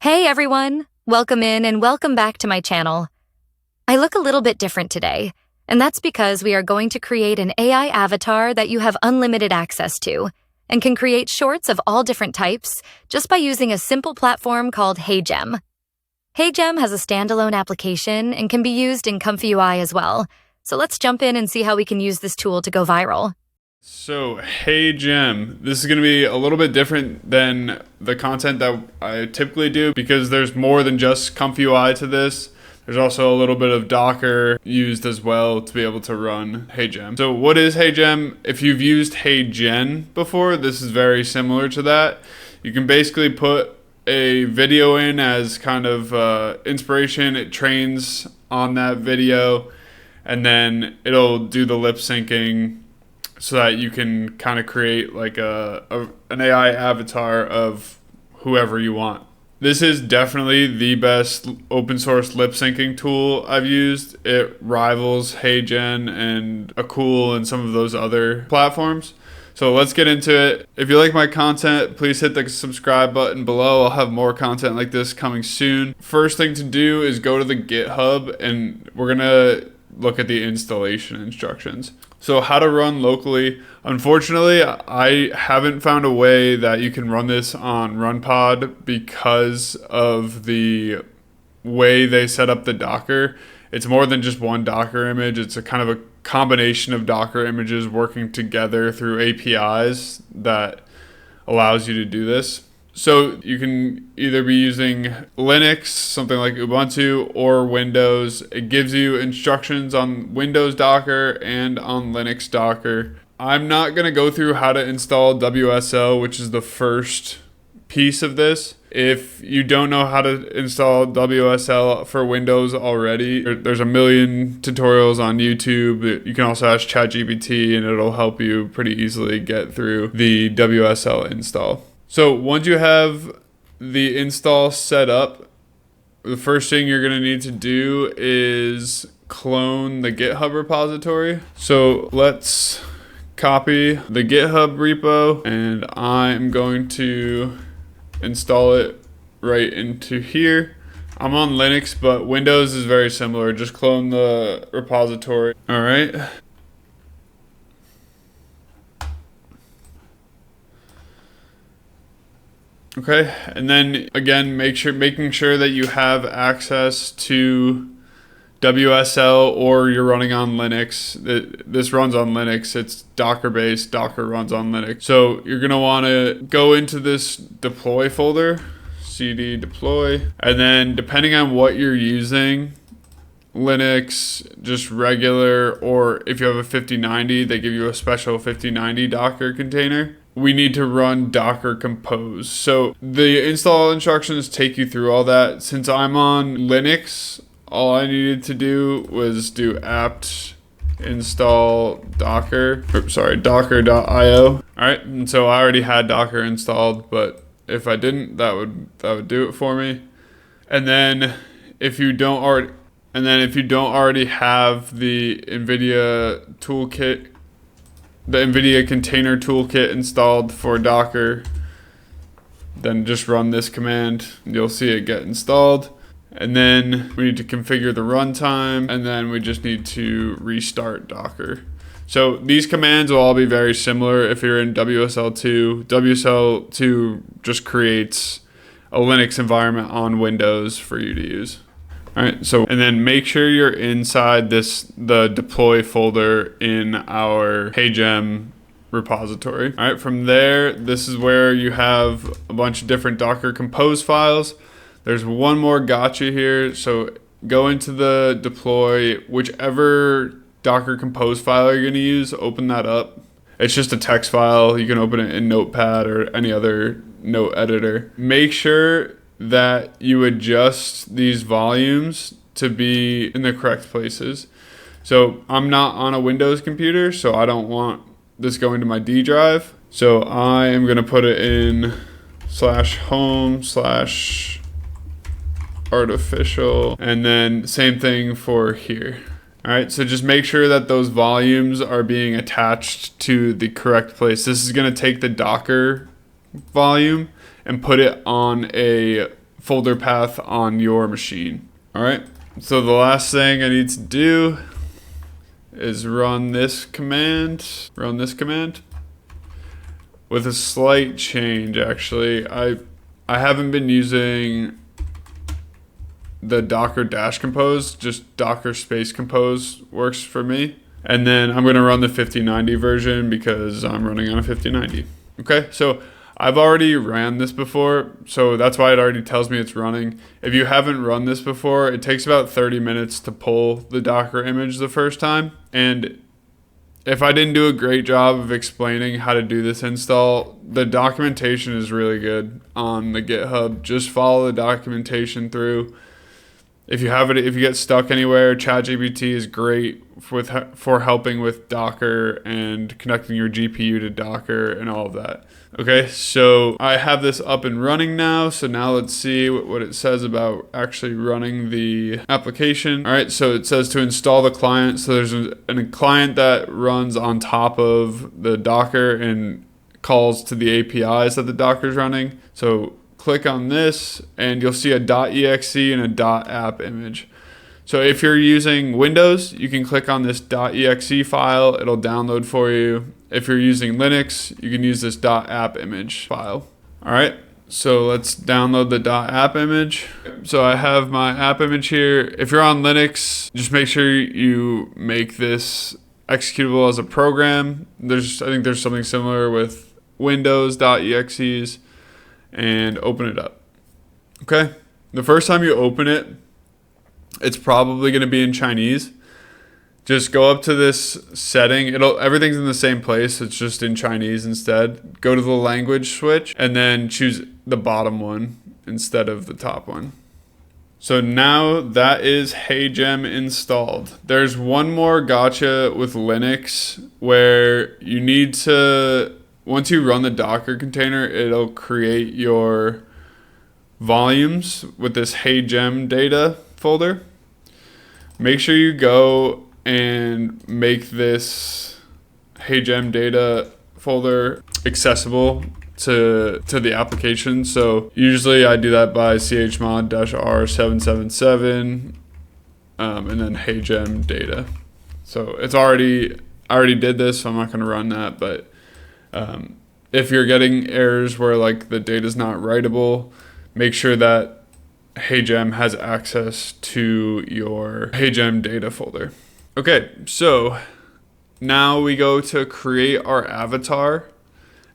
Hey everyone! Welcome in and welcome back to my channel. I look a little bit different today, and that's because we are going to create an AI avatar that you have unlimited access to, and can create shorts of all different types just by using a simple platform called HeyGem. HeyGem has a standalone application and can be used in Comfy UI as well, so let's jump in and see how we can use this tool to go viral. So, HeyGem, this is going to be a little bit different than the content that I typically do because there's more than just Comfy UI to this. There's also a little bit of Docker used as well to be able to run HeyGem. So what is HeyGem? If you've used HeyGen before, this is very similar to that. You can basically put a video in as kind of inspiration. It trains on that video, and then it'll do the lip syncing so that you can kind of create like an AI avatar of whoever you want. This is definitely the best open source lip syncing tool I've used. It rivals HeyGen and Acool and some of those other platforms. So let's get into it. If you like my content, please hit the subscribe button below. I'll have more content like this coming soon. First thing to do is go to the GitHub, and we're gonna look at the installation instructions. So how to run locally. Unfortunately, I haven't found a way that you can run this on RunPod because of the way they set up the Docker. It's more than just one Docker image. It's a kind of a combination of Docker images working together through APIs that allows you to do this. So you can either be using Linux, something like Ubuntu, or Windows. It gives you instructions on Windows Docker and on Linux Docker. I'm not going to go through how to install WSL, which is the first piece of this. If you don't know how to install WSL for Windows already, there's a million tutorials on YouTube. You can also ask ChatGPT, and it'll help you pretty easily get through the WSL install. So once you have the install set up, the first thing you're going to need to do is clone the GitHub repository. So let's copy the GitHub repo, and I'm going to install it right into here. I'm on Linux, but Windows is very similar. Just clone the repository. All right. Okay, and then again, making sure that you have access to WSL, or you're running on Linux. This runs on Linux. It's Docker based. Docker runs on Linux. So you're gonna want to go into this deploy folder, cd deploy, and then depending on what you're using, Linux, just regular, or if you have a 5090, they give you a special 5090 Docker container. We need to run Docker Compose. So the install instructions take you through all that. Since I'm on Linux, all I needed to do was do apt install docker, docker.io. All right, and so I already had Docker installed, but if I didn't, that would do it for me. And then if you don't already have the NVIDIA toolkit, the NVIDIA container toolkit installed for Docker, then just run this command. You'll see it get installed. And then we need to configure the runtime, and then we just need to restart Docker. So these commands will all be very similar if you're in WSL2. WSL2 just creates a Linux environment on Windows for you to use. All right, so, and then make sure you're inside the deploy folder in our HeyGem repository. All right, from there, this is where you have a bunch of different Docker Compose files. There's one more gotcha here. So go into the deploy, whichever Docker Compose file you're gonna use, open that up. It's just a text file. You can open it in Notepad or any other note editor. Make sure that you adjust these volumes to be in the correct places. So I'm not on a Windows computer, so I don't want this going to my D drive. So I am gonna put it in /home/artificial, and then same thing for here. All right, so just make sure that those volumes are being attached to the correct place. This is gonna take the Docker volume and put it on a folder path on your machine. All right, so the last thing I need to do is run this command with a slight change. Actually, I haven't been using the Docker dash compose, just Docker space compose works for me. And then I'm gonna run the 5090 version because I'm running on a 5090. Okay, so I've already ran this before, so that's why it already tells me it's running. If you haven't run this before, it takes about 30 minutes to pull the Docker image the first time. And if I didn't do a great job of explaining how to do this install, the documentation is really good on the GitHub. Just follow the documentation through. If you get stuck anywhere, ChatGPT is great for helping with Docker and connecting your GPU to Docker and all of that. Okay, so I have this up and running now. So now let's see what it says about actually running the application. All right, so it says to install the client. So there's a client that runs on top of the Docker and calls to the APIs that the Docker's running. So click on this and you'll see a .exe and a .app image. So if you're using Windows, you can click on this .exe file, it'll download for you. If you're using Linux, you can use this .app image file. All right, so let's download the .app image. So I have my app image here. If you're on Linux, just make sure you make this executable as a program. I think there's something similar with Windows .exes, and open it up. Okay, the first time you open it, it's probably going to be in Chinese. Just go up to this setting. Everything's in the same place. It's just in Chinese instead. Go to the language switch and then choose the bottom one instead of the top one. So now that is HeyGem installed. There's one more gotcha with Linux where you need to, once you run the Docker container, it'll create your volumes with this HeyGem data folder. Make sure you go and make this HeyGem data folder accessible to the application. So usually I do that by chmod-r777 and then HeyGem data. So I already did this, so I'm not going to run that. But if you're getting errors where like the data is not writable, make sure that HeyGem has access to your HeyGem data folder. Okay, so now we go to create our avatar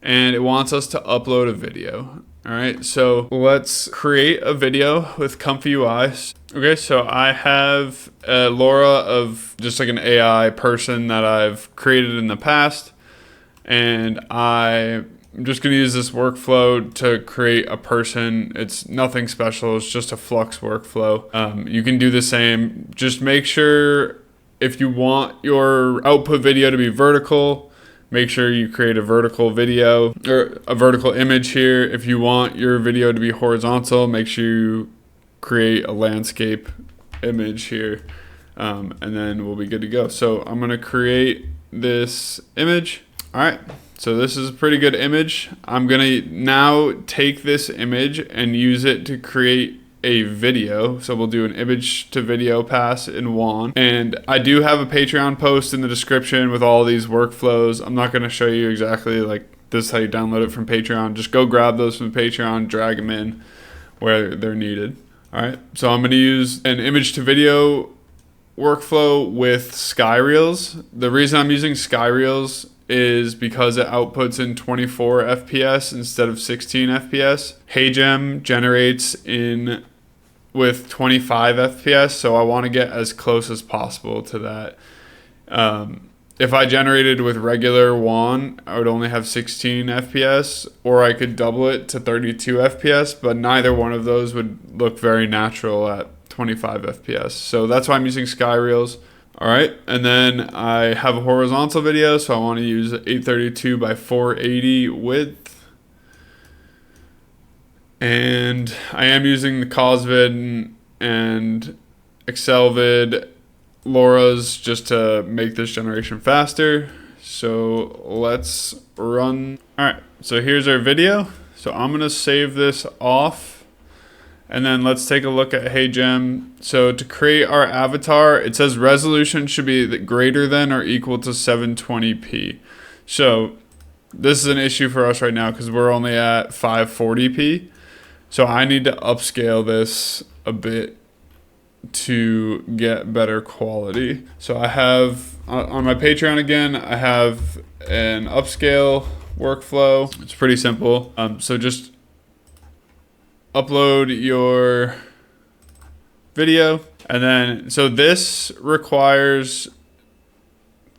and it wants us to upload a video. All right, so let's create a video with Comfy UI. Okay, so I have a Laura of just like an AI person that I've created in the past, and I'm just gonna use this workflow to create a person. It's nothing special, it's just a Flux workflow. You can do the same. Just make sure if you want your output video to be vertical, make sure you create a vertical video or a vertical image here. If you want your video to be horizontal, make sure you create a landscape image here, and then we'll be good to go. So I'm gonna create this image. All right, so this is a pretty good image. I'm gonna now take this image and use it to create a video. So we'll do an image to video pass in WAN. And I do have a Patreon post in the description with all these workflows. I'm not gonna show you exactly like this is how you download it from Patreon. Just go grab those from Patreon, drag them in where they're needed. All right, so I'm gonna use an image to video workflow with Skyreels. The reason I'm using Skyreels is because it outputs in 24 FPS instead of 16 FPS. HeyGem generates in with 25 FPS, so I want to get as close as possible to that. If I generated with regular WAN, I would only have 16 FPS, or I could double it to 32 FPS, but neither one of those would look very natural at 25 FPS. So that's why I'm using Skyreels. All right, and then I have a horizontal video, so I want to use 832 by 480 width. And I am using the CosVid and ExcelVid LoRa's just to make this generation faster. So let's run. All right, so here's our video. So I'm gonna save this off And then let's take a look at HeyGem. So to create our avatar, it says resolution should be greater than or equal to 720p. So this is an issue for us right now because we're only at 540p. So I need to upscale this a bit to get better quality. So I have on my Patreon again, I have an upscale workflow. It's pretty simple. So just upload your video, and then so this requires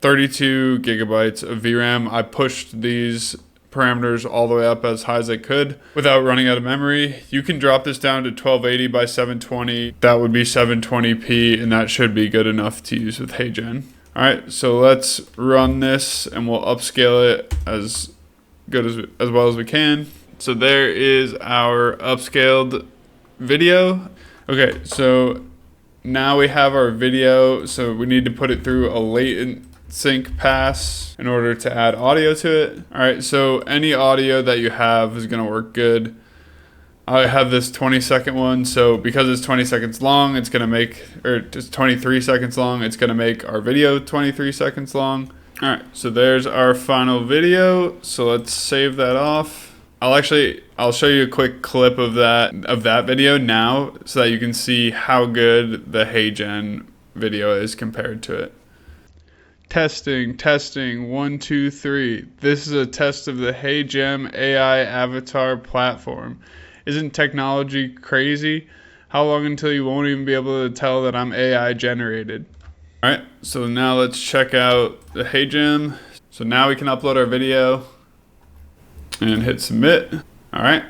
32 gigabytes of VRAM. I pushed these parameters all the way up as high as I could without running out of memory. You can drop this down to 1280 by 720. That would be 720p, and that should be good enough to use with HeyGen. All right, so let's run this and we'll upscale it as well as we can. So there is our upscaled video. Okay, so now we have our video. So we need to put it through a latent sync pass in order to add audio to it. All right, so any audio that you have is gonna work good. I have this 20-second one, so because it's 20 seconds long, it's gonna make, or just 23 seconds long, it's gonna make our video 23 seconds long. All right, so there's our final video. So let's save that off. I'll show you a quick clip of that video now so that you can see how good the HeyGen video is compared to it. Testing, 1, 2, 3. This is a test of the HeyGem AI Avatar platform. Isn't technology crazy? How long until you won't even be able to tell that I'm AI generated? All right, so now let's check out the HeyGem. So now we can upload our video and hit submit. All right,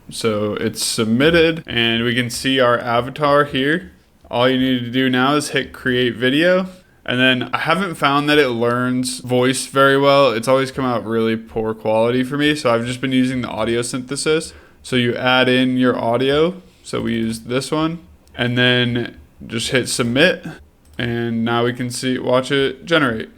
so it's submitted and we can see our avatar here. All you need to do now is hit create video. And then I haven't found that it learns voice very well. It's always come out really poor quality for me. So I've just been using the audio synthesis. So you add in your audio. So we use this one and then just hit submit. And now we can watch it generate.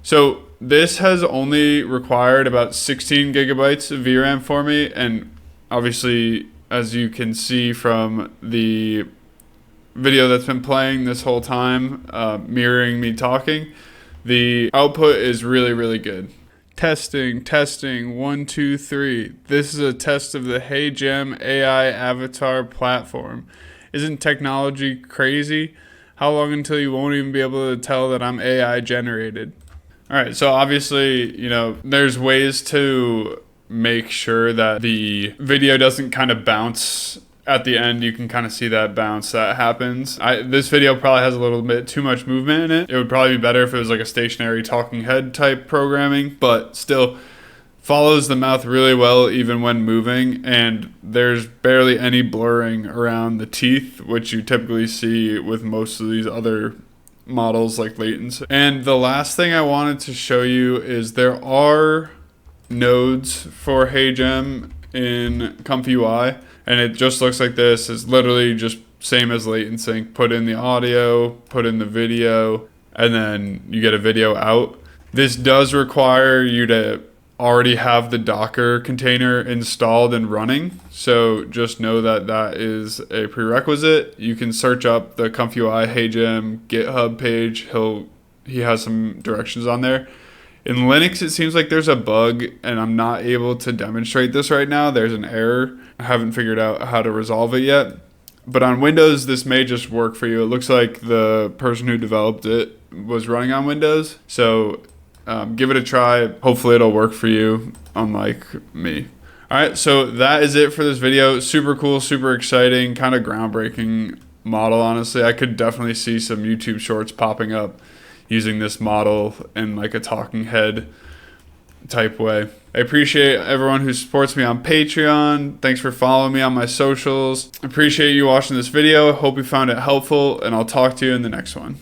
So this has only required about 16 gigabytes of VRAM for me. And obviously, as you can see from the video that's been playing this whole time, mirroring me talking, the output is really, really good. Testing, 1, 2, 3. This is a test of the HeyGem AI Avatar platform. Isn't technology crazy? How long until you won't even be able to tell that I'm AI generated? All right, so obviously, there's ways to make sure that the video doesn't kind of bounce at the end. You can kind of see that bounce that happens. This video probably has a little bit too much movement in it. It would probably be better if it was like a stationary talking head type programming, but still follows the mouth really well even when moving, and there's barely any blurring around the teeth, which you typically see with most of these other models like latency. And the last thing I wanted to show you is there are nodes for HeyGem in Comfy UI, and it just looks like this. It's literally just same as Lipsync. Put in the audio, put in the video, and then you get a video out. This does require you to already have the Docker container installed and running, so just know that that is a prerequisite. You can search up the Comfy UI HeyGem GitHub page. He has some directions on there. In Linux, it seems like there's a bug, and I'm not able to demonstrate this right now. There's an error. I haven't figured out how to resolve it yet. But on Windows, this may just work for you. It looks like the person who developed it was running on Windows. So give it a try. Hopefully it'll work for you, unlike me. All right, so that is it for this video. Super cool, super exciting, kind of groundbreaking model, honestly. I could definitely see some YouTube shorts popping up using this model in like a talking head type way. I appreciate everyone who supports me on Patreon. Thanks for following me on my socials. Appreciate you watching this video. Hope you found it helpful, and I'll talk to you in the next one.